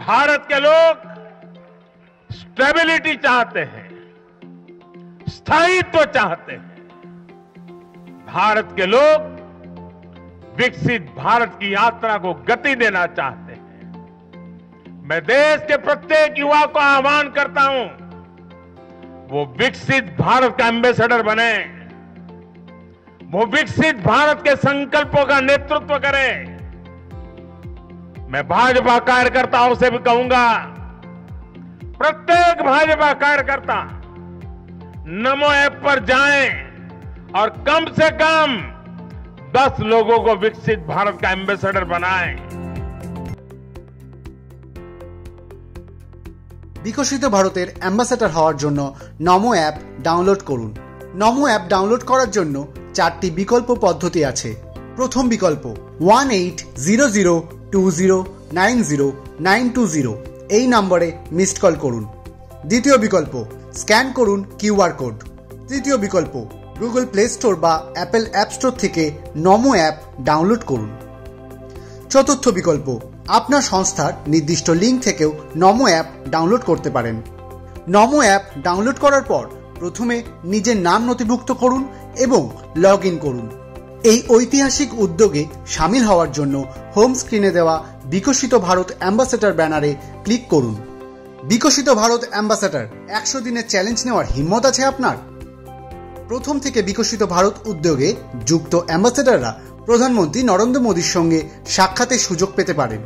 भारत के लोग स्टेबिलिटी चाहते हैं, स्थायित्व चाहते हैं। भारत के लोग विकसित भारत की यात्रा को गति देना चाहते हैं। मैं देश के प्रत्येक युवा को आह्वान करता हूं, वो विकसित भारत का एम्बेसडर बने, वो विकसित भारत के संकल्पों का नेतृत्व करे। मैं भाजपा कार्यकर्ताओं से भी कहूंगा, प्रत्येक भाजपा कार्यकर्ता नमो ऐप पर जाएं और कम से कम 10 लोगों को विकसित भारत का एम्बेसडर बनाएं। বিকশিত ভারতের অ্যাম্বাসেডর হওয়ার জন্য নমো অ্যাপ ডাউনলোড করুন। নমো অ্যাপ ডাউনলোড করার জন্য 4টি বিকল্প পদ্ধতি আছে। প্রথম বিকল্প 180020909920 এই নম্বরে মিসড কল করুন। দ্বিতীয় বিকল্প স্ক্যান করুন কিউআর কোড। তৃতীয় বিকল্প গুগল প্লে স্টোর বা অ্যাপল অ্যাপ স্টোর থেকে নমো অ্যাপ ডাউনলোড করুন। চতুর্থ বিকল্প আপনার সংস্থার নির্দিষ্ট লিঙ্ক থেকেও নমো অ্যাপ ডাউনলোড করতে পারেন। নমো অ্যাপ ডাউনলোড করার পর প্রথমে নিজের নাম নথিভুক্ত করুন এবং লগ ইন করুন। এই ঐতিহাসিক উদ্যোগে সামিল হওয়ার জন্য হোম স্ক্রিনে দেওয়া বিকশিত ভারত অ্যাম্বাসেডর ব্যানারে ক্লিক করুন। বিকশিত ভারত অ্যাম্বাসেডর 100 দিনের চ্যালেঞ্জ নেওয়ার হিম্মত আছে আপনার? প্রথম থেকে বিকশিত ভারত উদ্যোগে যুক্ত অ্যাম্বাসেডররা প্রধানমন্ত্রী নরেন্দ্র মোদীর সঙ্গে সাক্ষাতের সুযোগ পেতে পারেন।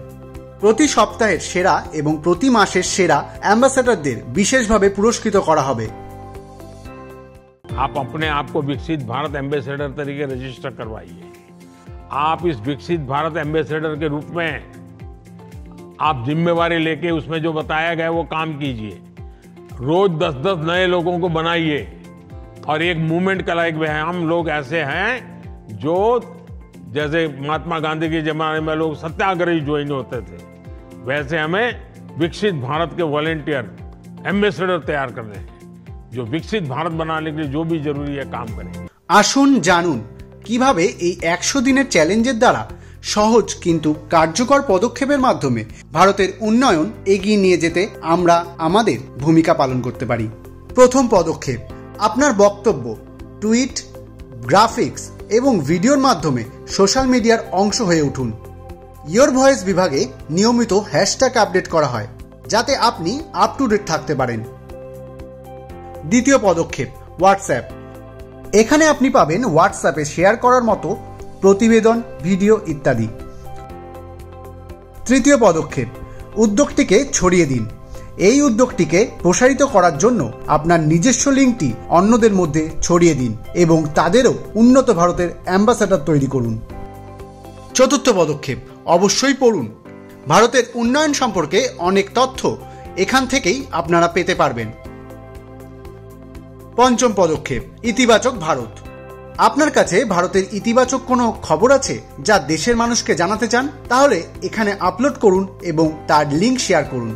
প্রতি সপ্তাহের সেরা এবং প্রতি মাসের সেরা অ্যাম্বাসেডরদের বিশেষভাবে পুরস্কৃত করা হবে। आप अपने आप को विकसित भारत एम्बेसडर तरीके रजिस्टर करवाइए। आप इस विकसित भारत एम्बेसडर के रूप में आप जिम्मेवारी लेके उसमें जो बताया गया वो काम कीजिए। रोज 10-10 नए लोगों को बनाइए और एक मूवमेंट कराइए। हम लोग ऐसे हैं जो जैसे महात्मा गांधी के जमाने में लोग सत्याग्रही ज्वाइन होते थे, वैसे हमें विकसित भारत के वॉलंटियर एम्बेसडर तैयार करने हैं जो विकसित भारत बनाने के लिए जो भी जरूरी है काम करें। আসুন জানুন কিভাবে এই 100 দিনের চ্যালেঞ্জের দ্বারা সহজ কিন্তু কার্যকর পদক্ষেপের মাধ্যমে ভারতের উন্নয়ন এগিয়ে নিয়ে যেতে আমরা আমাদের ভূমিকা পালন করতে পারি। প্রথম পদক্ষেপ, আপনার বক্তব্য টুইট, গ্রাফিক্স এবং ভিডিওর মাধ্যমে সোশ্যাল মিডিয়ার অংশ হয়ে উঠুন। ইয়োর ভয়েস বিভাগে নিয়মিত হ্যাশট্যাগ আপডেট করা হয় যাতে আপনি আপ টু ডেট থাকতে পারেন। দ্বিতীয় পদক্ষেপ, হোয়াটসঅ্যাপ। এখানে আপনি পাবেন হোয়াটসঅ্যাপে শেয়ার করার মতো প্রতিবেদন, ভিডিও ইত্যাদি। তৃতীয় পদক্ষেপ, উদ্যোগটিকে ছড়িয়ে দিন। এই উদ্যোগটিকে প্রসারিত করার জন্য আপনার নিজস্ব লিঙ্কটি অন্যদের মধ্যে ছড়িয়ে দিন এবং তাদেরও উন্নত ভারতের অ্যাম্বাসেডর তৈরি করুন। চতুর্থ পদক্ষেপ, অবশ্যই পড়ুন। ভারতের উন্নয়ন সম্পর্কে অনেক তথ্য এখান থেকেই আপনারা পেতে পারবেন। পঞ্চম পদক্ষেপ, ইতিবাচক ভারত। আপনার কাছে ভারতের ইতিবাচক কোনো খবর আছে যা দেশের মানুষকে জানাতে চান? তাহলে এখানে আপলোড করুন এবং তার লিঙ্ক শেয়ার করুন।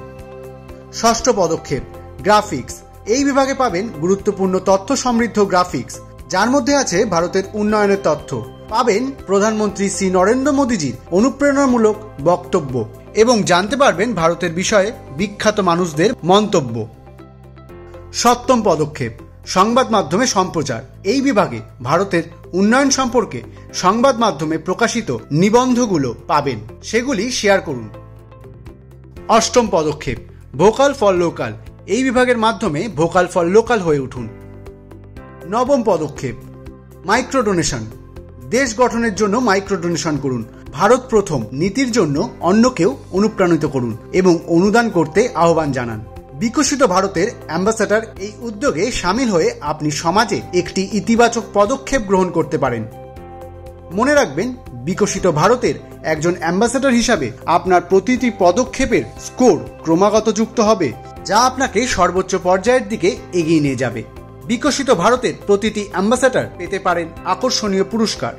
ষষ্ঠ পদক্ষেপ, গ্রাফিক্স। এই বিভাগে পাবেন গুরুত্বপূর্ণ তথ্য সমৃদ্ধ গ্রাফিক্স যার মধ্যে আছে ভারতের উন্নয়নের তথ্য, পাবেন প্রধানমন্ত্রী শ্রী নরেন্দ্র মোদীজির অনুপ্রেরণামূলক বক্তব্য এবং জানতে পারবেন ভারতের বিষয়ে বিখ্যাত মানুষদের মন্তব্য। সপ্তম পদক্ষেপ, সংবাদ মাধ্যমে সম্প্রচার। এই বিভাগে ভারতের উন্নয়ন সম্পর্কে সংবাদ মাধ্যমে প্রকাশিত নিবন্ধগুলো পাবেন, সেগুলি শেয়ার করুন। অষ্টম পদক্ষেপ, ভোকাল ফর লোকাল। এই বিভাগের মাধ্যমে ভোকাল ফর লোকাল হয়ে উঠুন। নবম পদক্ষেপ, মাইক্রো ডোনেশন। দেশ গঠনের জন্য মাইক্রো ডোনেশন করুন। ভারত প্রথম নীতির জন্য অন্যকেও অনুপ্রাণিত করুন এবং অনুদান করতে আহ্বান জানান। বিকশিত ভারতের অ্যাম্বাসেডর এই উদ্যোগে সামিল হয়ে আপনি সমাজে একটি ইতিবাচক পদক্ষেপ গ্রহণ করতে পারেন। মনে রাখবেন, বিকশিত ভারতের একজন অ্যাম্বাসেডর হিসাবে আপনার প্রতিটি পদক্ষেপের স্কোর ক্রমাগত যুক্ত হবে, যা আপনাকে সর্বোচ্চ পর্যায়ের দিকে এগিয়ে নিয়ে যাবে। বিকশিত ভারতের প্রতিটি অ্যাম্বাসেডর পেতে পারেন আকর্ষণীয় পুরস্কার।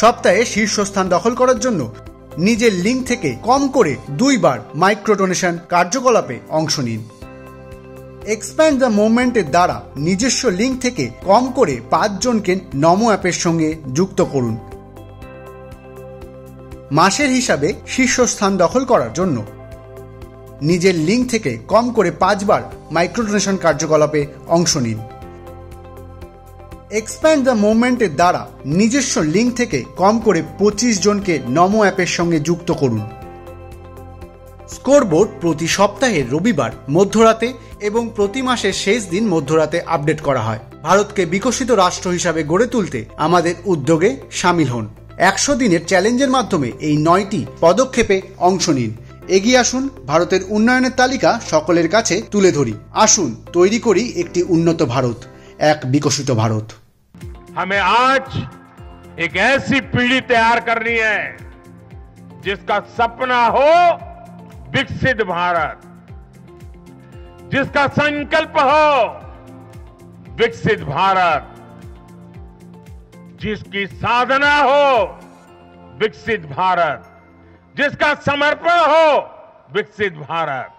সপ্তাহে শীর্ষস্থান দখল করার জন্য নিজের লিঙ্ক থেকে কম করে 2 বার মাইক্রো ডোনেশন কার্যকলাপে অংশ নিন। এক্সপ্যান্ড দ্য মুভমেন্টের দ্বারা নিজস্ব লিঙ্ক থেকে কম করে 5 জনকে নমো অ্যাপের সঙ্গে যুক্ত করুন। মাসের হিসাবে শীর্ষস্থান দখল করার জন্য। নিজের লিঙ্ক থেকে কম করে 5 বার মাইক্রো ডোনেশন কার্যকলাপে অংশ নিন। এক্সপ্যান্ড দ্য মুভমেন্টের দ্বারা নিজস্ব লিঙ্ক থেকে কম করে 25 জনকে নমো অ্যাপের সঙ্গে যুক্ত করুন। স্কোরবোর্ড প্রতি সপ্তাহের রবিবার মধ্যরাতে এবং প্রতি মাসের শেষ দিন মধ্যরাতে আপডেট করা হয়। ভারতকে বিকশিত রাষ্ট্র হিসাবে গড়ে তুলতে আমাদের উদ্যোগে সামিল হন। 100 দিনের চ্যালেঞ্জের মাধ্যমে এই 9টি পদক্ষেপে অংশ নিন। এগিয়ে আসুন, ভারতের উন্নয়নের তালিকা সকলের কাছে তুলে ধরি। আসুন তৈরি করি একটি উন্নত ভারত, এক বিকশিত ভারত। हमें आज एक ऐसी पीढ़ी तैयार करनी है जिसका सपना हो विकसित भारत, जिसका संकल्प हो विकसित भारत, जिसकी साधना हो विकसित भारत, जिसका समर्पण हो विकसित भारत।